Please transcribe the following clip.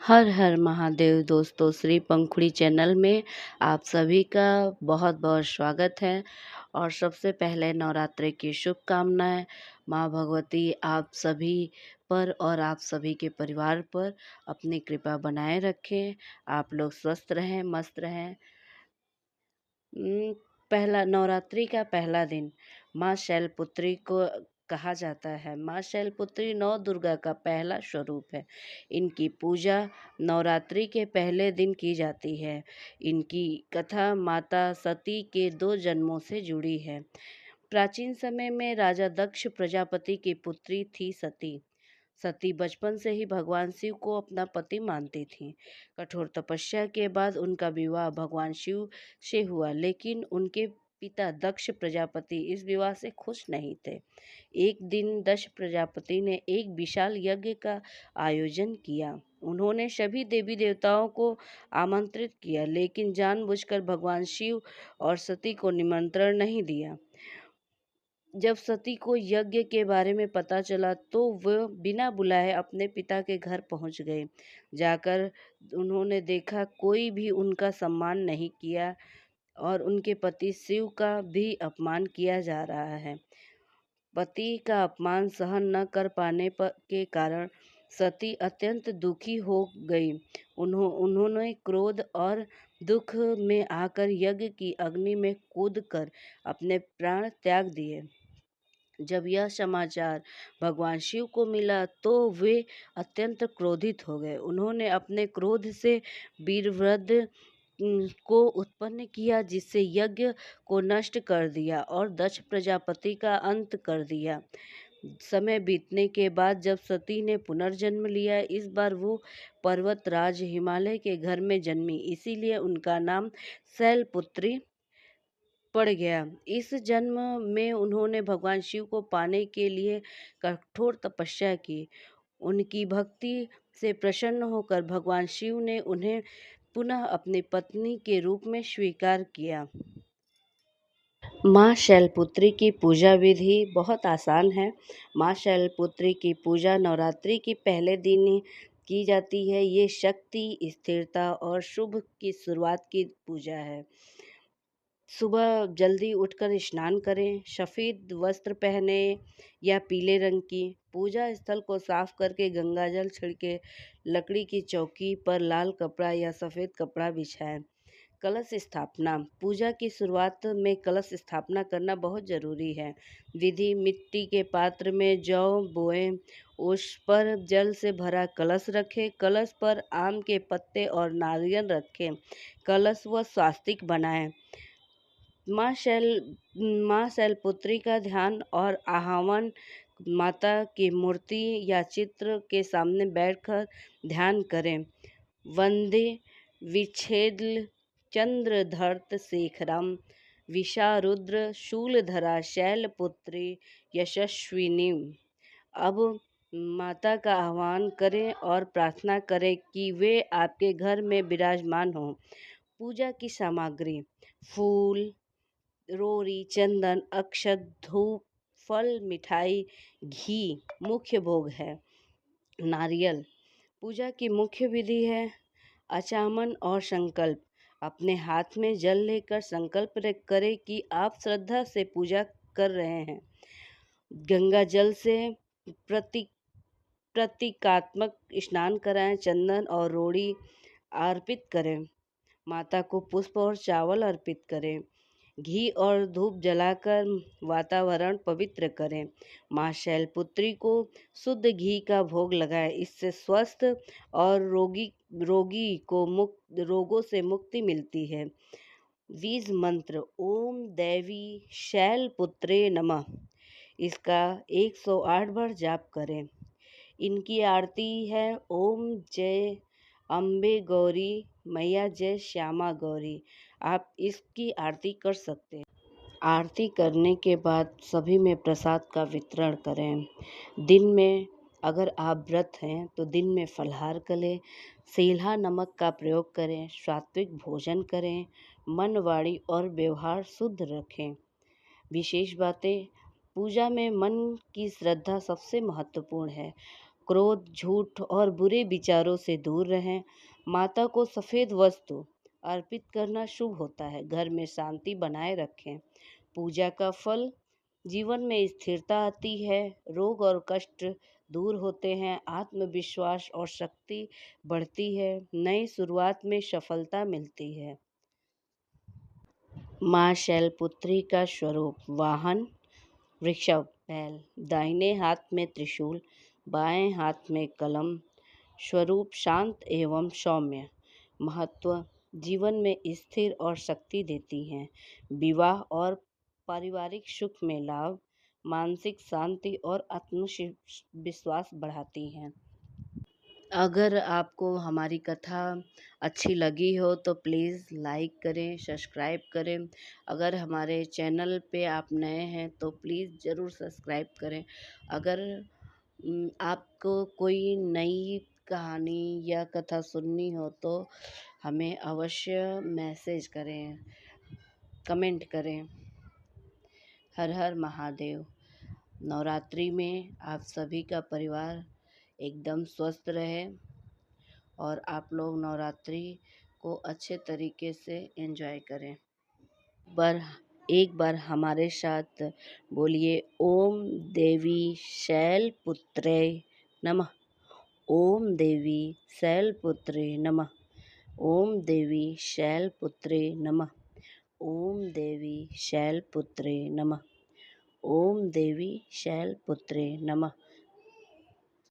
हर हर महादेव दोस्तों, श्री पंखुड़ी चैनल में आप सभी का बहुत बहुत स्वागत है। और सबसे पहले नवरात्रि की शुभकामनाएं। माँ भगवती आप सभी पर और आप सभी के परिवार पर अपनी कृपा बनाए रखें। आप लोग स्वस्थ रहें, मस्त रहें। उम, पहला नवरात्रि का पहला दिन माँ शैलपुत्री को कहा जाता है। माँ शैलपुत्री नौ दुर्गा का पहला स्वरूप है। इनकी पूजा नवरात्रि के पहले दिन की जाती है। इनकी कथा माता सती के 2 जन्मों से जुड़ी है। प्राचीन समय में राजा दक्ष प्रजापति की पुत्री थी सती। सती बचपन से ही भगवान शिव को अपना पति मानती थीं। कठोर तपस्या के बाद उनका विवाह भगवान शिव से हुआ, लेकिन उनके पिता दक्ष प्रजापति इस विवाह से खुश नहीं थे। एक दिन दक्ष प्रजापति ने एक विशाल यज्ञ का आयोजन किया। उन्होंने सभी देवी देवताओं को आमंत्रित किया, लेकिन जानबूझकर भगवान शिव और सती को निमंत्रण नहीं दिया। जब सती को यज्ञ के बारे में पता चला तो वह बिना बुलाए अपने पिता के घर पहुंच गए। जाकर उन्होंने देखा कोई भी उनका सम्मान नहीं किया और उनके पति शिव का भी अपमान किया जा रहा है। पति का अपमान सहन न कर पाने के कारण सती अत्यंत दुखी हो गई। उन्होंने क्रोध और दुख में आकर यज्ञ की अग्नि में कूदकर अपने प्राण त्याग दिए। जब यह समाचार भगवान शिव को मिला तो वे अत्यंत क्रोधित हो गए। उन्होंने अपने क्रोध से वीरभद्र को उत्पन्न किया, जिससे यज्ञ को नष्ट कर दिया और दक्ष प्रजापति का अंत कर दिया। समय बीतने के बाद जब सती ने पुनर्जन्म लिया, इस बार वो पर्वतराज हिमालय के घर में जन्मी, इसीलिए उनका नाम शैलपुत्री पड़ गया। इस जन्म में उन्होंने भगवान शिव को पाने के लिए कठोर तपस्या की। उनकी भक्ति से प्रसन्न होकर भगवान शिव ने उन्हें पुनः अपनी पत्नी के रूप में स्वीकार किया। माँ शैलपुत्री की पूजा विधि बहुत आसान है। माँ शैलपुत्री की पूजा नवरात्रि के पहले दिन ही की जाती है। ये शक्ति, स्थिरता और शुभ की शुरुआत की पूजा है। सुबह जल्दी उठकर स्नान करें, सफ़ेद वस्त्र पहने या पीले रंग की। पूजा स्थल को साफ करके गंगाजल छिड़के, लकड़ी की चौकी पर लाल कपड़ा या सफ़ेद कपड़ा बिछाएं। कलश स्थापना। पूजा की शुरुआत में कलश स्थापना करना बहुत ज़रूरी है। विधि: मिट्टी के पात्र में जौ बोएं, उस पर जल से भरा कलश रखें। कलश पर आम के पत्ते और नारियल रखें। कलश व स्वास्तिक बनाएं। माँ शैलपुत्री का ध्यान और आह्वान: माता की मूर्ति या चित्र के सामने बैठकर ध्यान करें। वंदे विच्छेदल चंद्रधर्त शेखरम विशारुद्र शूलधरा शैलपुत्री यशस्विनी। अब माता का आह्वान करें और प्रार्थना करें कि वे आपके घर में विराजमान हों। पूजा की सामग्री: फूल, रोरी, चंदन, अक्षत, धूप, फल, मिठाई, घी मुख्य भोग है। नारियल। पूजा की मुख्य विधि है आचमन और संकल्प। अपने हाथ में जल लेकर संकल्प करें कि आप श्रद्धा से पूजा कर रहे हैं। गंगा जल से प्रतीकात्मक स्नान कराएं। चंदन और रोड़ी अर्पित करें। माता को पुष्प और चावल अर्पित करें। घी और धूप जलाकर वातावरण पवित्र करें। माँ शैलपुत्री को शुद्ध घी का भोग लगाएं। इससे स्वस्थ और रोगों से मुक्ति मिलती है। बीज मंत्र: ओम देवी शैलपुत्रे नमः। इसका 108 बार जाप करें। इनकी आरती है: ओम जय अम्बे गौरी मैया, जय श्यामा गौरी। आप इसकी आरती कर सकते हैं। आरती करने के बाद सभी में प्रसाद का वितरण करें। दिन में अगर आप व्रत हैं तो दिन में फलाहार करें। सेंधा नमक का प्रयोग करें। सात्विक भोजन करें। मन, वाणी और व्यवहार शुद्ध रखें। विशेष बातें: पूजा में मन की श्रद्धा सबसे महत्वपूर्ण है। क्रोध, झूठ और बुरे विचारों से दूर रहें। माता को सफ़ेद वस्तु अर्पित करना शुभ होता है। घर में शांति बनाए रखें। पूजा का फल, जीवन में स्थिरता आती है, रोग और कष्ट दूर होते हैं, आत्मविश्वास और शक्ति बढ़ती है, नई शुरुआत में सफलता मिलती है। माँ शैलपुत्री का स्वरूप, वाहन वृषभ बैल, दाहिने हाथ में त्रिशूल, बाएं हाथ में कलम। स्वरूप शांत एवं सौम्य। महत्व, जीवन में स्थिर और शक्ति देती हैं। विवाह और पारिवारिक सुख में लाभ, मानसिक शांति और आत्मविश्वास बढ़ाती हैं। अगर आपको हमारी कथा अच्छी लगी हो तो प्लीज़ लाइक करें, सब्सक्राइब करें। अगर हमारे चैनल पे आप नए हैं तो प्लीज़ ज़रूर सब्सक्राइब करें। अगर आपको कोई नई कहानी या कथा सुननी हो तो हमें अवश्य मैसेज करें, कमेंट करें। हर हर महादेव। नवरात्रि में आप सभी का परिवार एकदम स्वस्थ रहे और आप लोग नवरात्रि को अच्छे तरीके से एंजॉय करें। एक बार हमारे साथ बोलिए, ओम देवी शैलपुत्रे नमः। ओम देवी शैलपुत्रे नमः। ओम देवी शैलपुत्रे नमः। ओम देवी शैलपुत्रे नमः। ओम देवी शैलपुत्रे नमः।